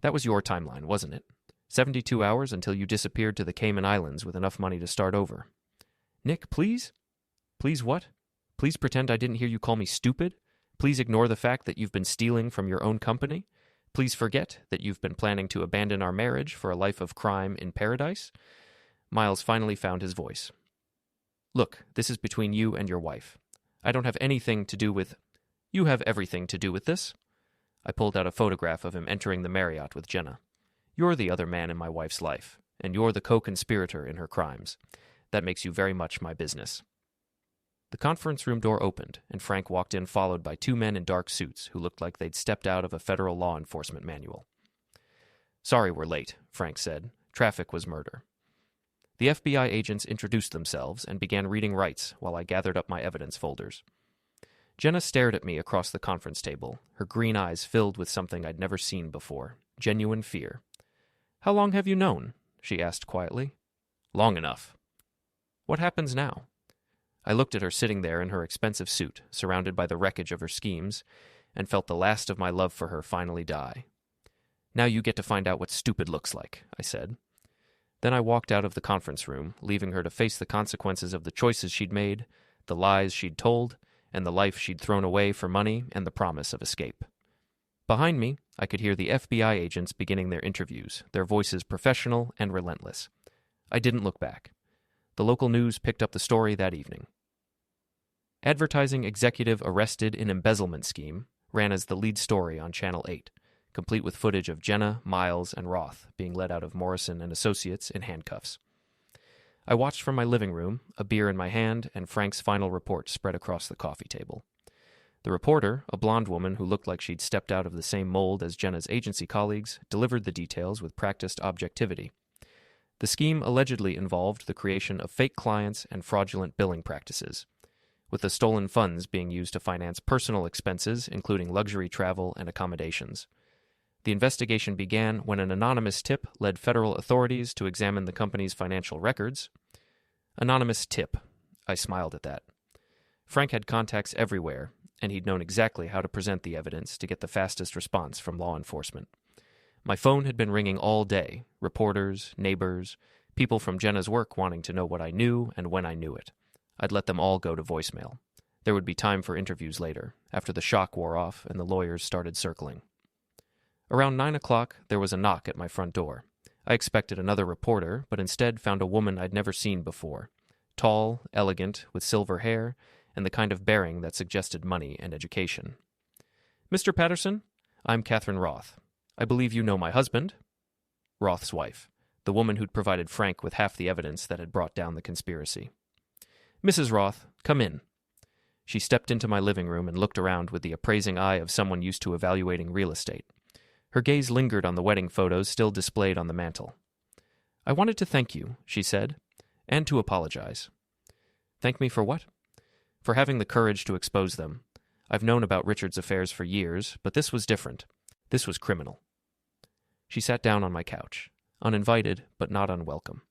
"That was your timeline, wasn't it? 72 hours until you disappeared to the Cayman Islands with enough money to start over." "Nick, please?" "Please what? Please pretend I didn't hear you call me stupid? Please ignore the fact that you've been stealing from your own company? Please forget that you've been planning to abandon our marriage for a life of crime in paradise?" Miles finally found his voice. "Look, this is between you and your wife. I don't have anything to do with—" "You have everything to do with this." I pulled out a photograph of him entering the Marriott with Jenna. "You're the other man in my wife's life, and you're the co-conspirator in her crimes. That makes you very much my business." The conference room door opened, and Frank walked in followed by 2 men in dark suits who looked like they'd stepped out of a federal law enforcement manual. "Sorry we're late," Frank said. "Traffic was murder." The FBI agents introduced themselves and began reading rights while I gathered up my evidence folders. Jenna stared at me across the conference table, her green eyes filled with something I'd never seen before, genuine fear. "How long have you known?" she asked quietly. "Long enough." "What happens now?" I looked at her sitting there in her expensive suit, surrounded by the wreckage of her schemes, and felt the last of my love for her finally die. "Now you get to find out what stupid looks like," I said. Then I walked out of the conference room, leaving her to face the consequences of the choices she'd made, the lies she'd told, and the life she'd thrown away for money and the promise of escape. Behind me, I could hear the FBI agents beginning their interviews, their voices professional and relentless. I didn't look back. The local news picked up the story that evening. "Advertising executive arrested in embezzlement scheme" ran as the lead story on Channel 8. Complete with footage of Jenna, Miles, and Roth being led out of Morrison and Associates in handcuffs. I watched from my living room, a beer in my hand, and Frank's final report spread across the coffee table. The reporter, a blonde woman who looked like she'd stepped out of the same mold as Jenna's agency colleagues, delivered the details with practiced objectivity. The scheme allegedly involved the creation of fake clients and fraudulent billing practices, with the stolen funds being used to finance personal expenses, including luxury travel and accommodations. The investigation began when an anonymous tip led federal authorities to examine the company's financial records. Anonymous tip. I smiled at that. Frank had contacts everywhere, and he'd known exactly how to present the evidence to get the fastest response from law enforcement. My phone had been ringing all day, reporters, neighbors, people from Jenna's work wanting to know what I knew and when I knew it. I'd let them all go to voicemail. There would be time for interviews later, after the shock wore off and the lawyers started circling. Around 9 o'clock, there was a knock at my front door. I expected another reporter, but instead found a woman I'd never seen before. Tall, elegant, with silver hair, and the kind of bearing that suggested money and education. "Mr. Patterson, I'm Catherine Roth. I believe you know my husband." Roth's wife, the woman who'd provided Frank with half the evidence that had brought down the conspiracy. "Mrs. Roth, come in." She stepped into my living room and looked around with the appraising eye of someone used to evaluating real estate. Her gaze lingered on the wedding photos still displayed on the mantel. "I wanted to thank you," she said, "and to apologize." "Thank me for what?" "For having the courage to expose them. I've known about Richard's affairs for years, but this was different. This was criminal." She sat down on my couch, uninvited but not unwelcome.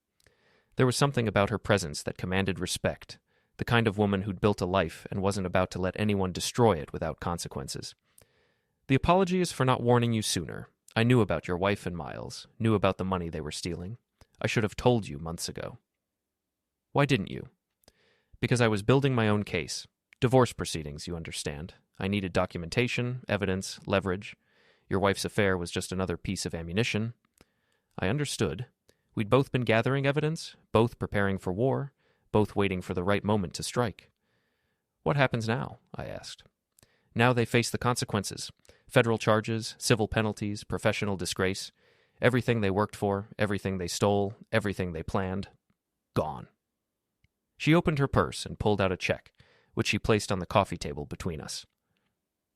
There was something about her presence that commanded respect, the kind of woman who'd built a life and wasn't about to let anyone destroy it without consequences. "The apology is for not warning you sooner. I knew about your wife and Miles, knew about the money they were stealing. I should have told you months ago." "Why didn't you?" "Because I was building my own case. Divorce proceedings, you understand. I needed documentation, evidence, leverage. Your wife's affair was just another piece of ammunition." I understood. We'd both been gathering evidence, both preparing for war, both waiting for the right moment to strike. "What happens now?" I asked. "Now they face the consequences. Federal charges, civil penalties, professional disgrace. Everything they worked for, everything they stole, everything they planned. Gone." She opened her purse and pulled out a check, which she placed on the coffee table between us.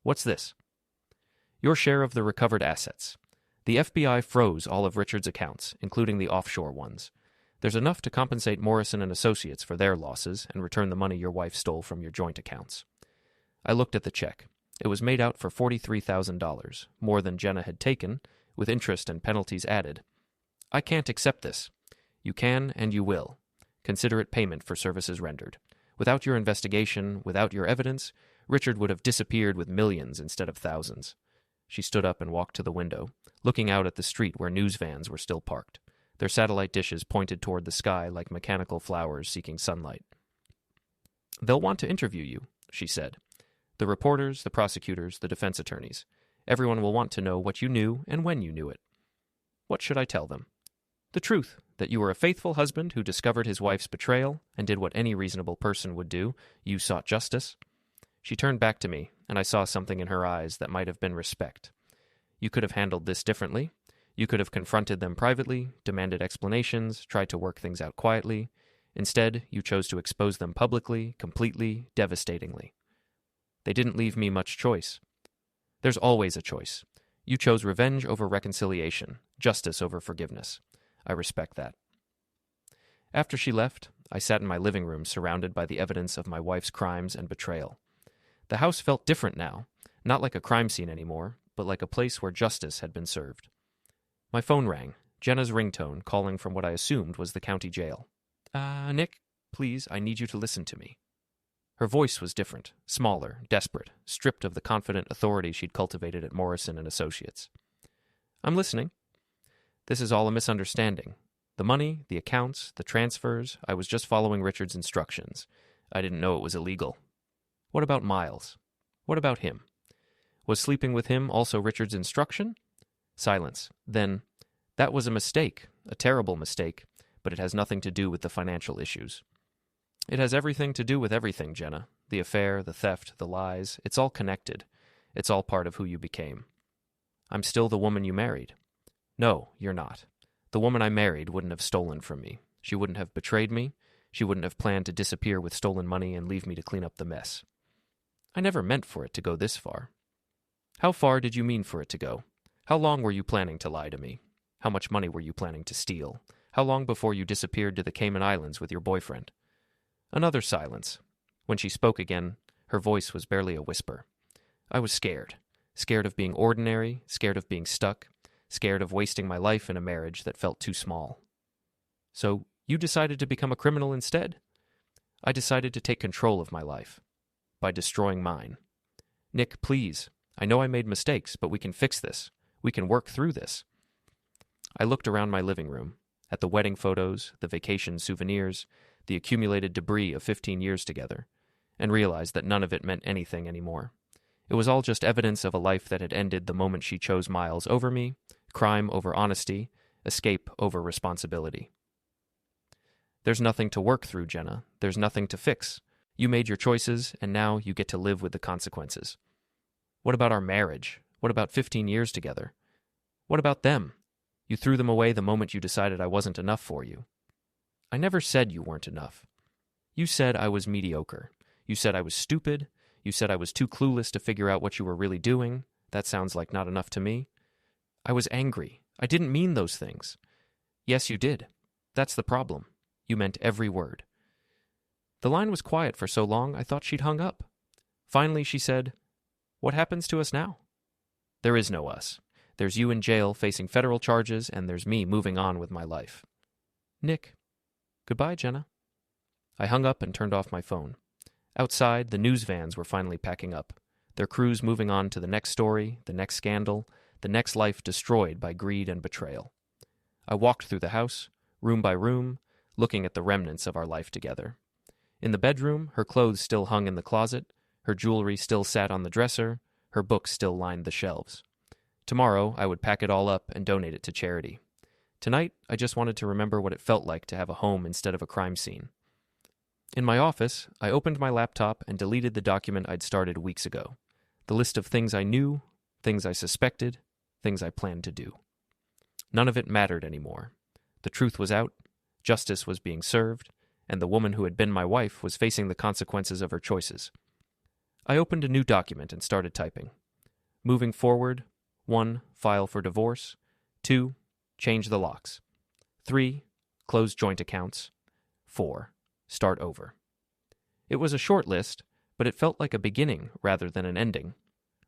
"What's this?" "Your share of the recovered assets. The FBI froze all of Richard's accounts, including the offshore ones. There's enough to compensate Morrison and Associates for their losses and return the money your wife stole from your joint accounts." I looked at the check. It was made out for $43,000, more than Jenna had taken, with interest and penalties added. "I can't accept this." "You can and you will. Consider it payment for services rendered. Without your investigation, without your evidence, Richard would have disappeared with millions instead of thousands." She stood up and walked to the window, looking out at the street where news vans were still parked, their satellite dishes pointed toward the sky like mechanical flowers seeking sunlight. "They'll want to interview you," she said. "The reporters, the prosecutors, the defense attorneys. Everyone will want to know what you knew and when you knew it." "What should I tell them?" "The truth, that you were a faithful husband who discovered his wife's betrayal and did what any reasonable person would do. You sought justice." She turned back to me, and I saw something in her eyes that might have been respect. "You could have handled this differently. You could have confronted them privately, demanded explanations, tried to work things out quietly. Instead, you chose to expose them publicly, completely, devastatingly. They didn't leave me much choice." "There's always a choice. You chose revenge over reconciliation, justice over forgiveness. I respect that." After she left, I sat in my living room surrounded by the evidence of my wife's crimes and betrayal. The house felt different now, not like a crime scene anymore, but like a place where justice had been served. My phone rang, Jenna's ringtone calling from what I assumed was the county jail. Nick, please, I need you to listen to me." Her voice was different, smaller, desperate, stripped of the confident authority she'd cultivated at Morrison and Associates. "I'm listening." "This is all a misunderstanding. The money, the accounts, the transfers, I was just following Richard's instructions. I didn't know it was illegal." "What about Miles? What about him? Was sleeping with him also Richard's instruction?" Silence. Then, "That was a mistake, a terrible mistake, but it has nothing to do with the financial issues." "It has everything to do with everything, Jenna. The affair, the theft, the lies, it's all connected. It's all part of who you became." "I'm still the woman you married." "No, you're not. The woman I married wouldn't have stolen from me. She wouldn't have betrayed me. She wouldn't have planned to disappear with stolen money and leave me to clean up the mess." "I never meant for it to go this far." "How far did you mean for it to go? How long were you planning to lie to me? How much money were you planning to steal? How long before you disappeared to the Cayman Islands with your boyfriend?" Another silence. When she spoke again, her voice was barely a whisper. "I was scared. Scared of being ordinary, scared of being stuck, scared of wasting my life in a marriage that felt too small." "So you decided to become a criminal instead?" "I decided to take control of my life. By destroying mine." "Nick, please. I know I made mistakes, but we can fix this. We can work through this." I looked around my living room, at the wedding photos, the vacation souvenirs, the accumulated debris of 15 years together, and realized that none of it meant anything anymore. It was all just evidence of a life that had ended the moment she chose Miles over me, crime over honesty, escape over responsibility. "There's nothing to work through, Jenna. There's nothing to fix. You made your choices, and now you get to live with the consequences." "What about our marriage? What about 15 years together? What about them? You threw them away the moment you decided I wasn't enough for you." "I never said you weren't enough. You said I was mediocre. You said I was stupid. You said I was too clueless to figure out what you were really doing. That sounds like not enough to me. I was angry. I didn't mean those things. Yes, you did. That's the problem. You meant every word. The line was quiet for so long I thought she'd hung up. Finally, she said, "What happens to us now?" There is no us. There's you in jail facing federal charges, and there's me moving on with my life. Nick. Goodbye, Jenna. I hung up and turned off my phone. Outside, the news vans were finally packing up, their crews moving on to the next story, the next scandal, the next life destroyed by greed and betrayal. I walked through the house, room by room, looking at the remnants of our life together. In the bedroom, her clothes still hung in the closet, her jewelry still sat on the dresser, her books still lined the shelves. Tomorrow, I would pack it all up and donate it to charity. Tonight, I just wanted to remember what it felt like to have a home instead of a crime scene. In my office, I opened my laptop and deleted the document I'd started weeks ago. The list of things I knew, things I suspected, things I planned to do. None of it mattered anymore. The truth was out, justice was being served, and the woman who had been my wife was facing the consequences of her choices. I opened a new document and started typing. Moving forward, 1. File for divorce. 2. Change the locks. 3. Close joint accounts. 4. Start over. It was a short list, but it felt like a beginning rather than an ending.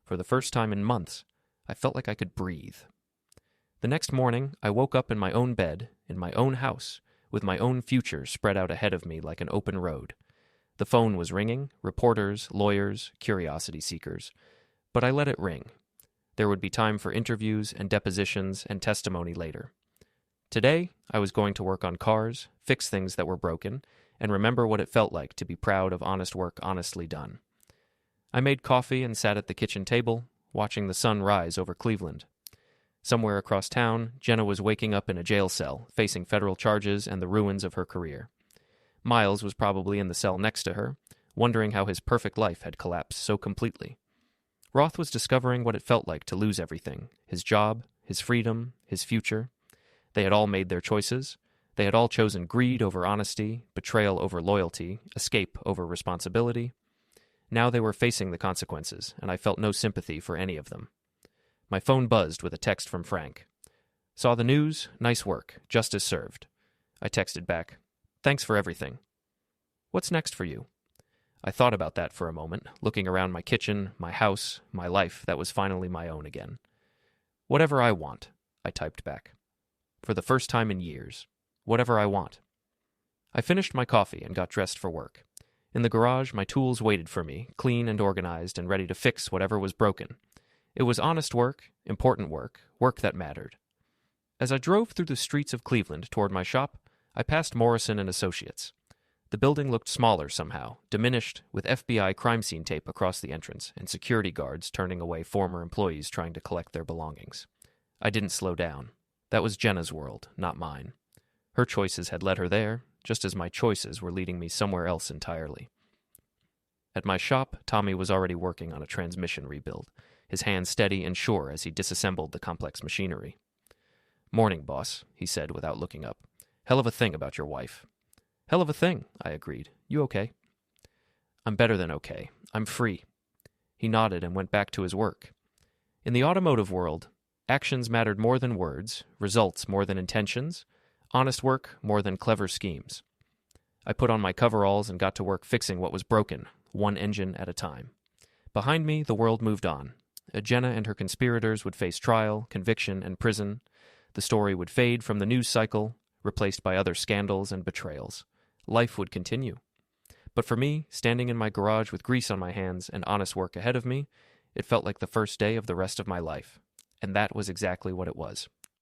For the first time in months, I felt like I could breathe. The next morning, I woke up in my own bed, in my own house, with my own future spread out ahead of me like an open road. The phone was ringing, reporters, lawyers, curiosity seekers. But I let it ring. There would be time for interviews and depositions and testimony later. Today, I was going to work on cars, fix things that were broken, and remember what it felt like to be proud of honest work honestly done. I made coffee and sat at the kitchen table, watching the sun rise over Cleveland. Somewhere across town, Jenna was waking up in a jail cell, facing federal charges and the ruins of her career. Miles was probably in the cell next to her, wondering how his perfect life had collapsed so completely. Roth was discovering what it felt like to lose everything, his job, his freedom, his future. They had all made their choices. They had all chosen greed over honesty, betrayal over loyalty, escape over responsibility. Now they were facing the consequences, and I felt no sympathy for any of them. My phone buzzed with a text from Frank. Saw the news? Nice work. Justice served. I texted back, "Thanks for everything." "What's next for you?" I thought about that for a moment, looking around my kitchen, my house, my life that was finally my own again. "Whatever I want," I typed back. For the first time in years. Whatever I want. I finished my coffee and got dressed for work. In the garage, my tools waited for me, clean and organized and ready to fix whatever was broken. It was honest work, important work, work that mattered. As I drove through the streets of Cleveland toward my shop, I passed Morrison and Associates. The building looked smaller somehow, diminished, with FBI crime scene tape across the entrance and security guards turning away former employees trying to collect their belongings. I didn't slow down. That was Jenna's world, not mine. Her choices had led her there, just as my choices were leading me somewhere else entirely. At my shop, Tommy was already working on a transmission rebuild, his hands steady and sure as he disassembled the complex machinery. "Morning, boss," he said without looking up. "Hell of a thing about your wife." "Hell of a thing," I agreed. "You okay?" "I'm better than okay. I'm free." He nodded and went back to his work. In the automotive world, actions mattered more than words, results more than intentions, honest work more than clever schemes. I put on my coveralls and got to work fixing what was broken, one engine at a time. Behind me, the world moved on. Jenna and her conspirators would face trial, conviction, and prison. The story would fade from the news cycle, replaced by other scandals and betrayals. Life would continue. But for me, standing in my garage with grease on my hands and honest work ahead of me, it felt like the first day of the rest of my life. And that was exactly what it was.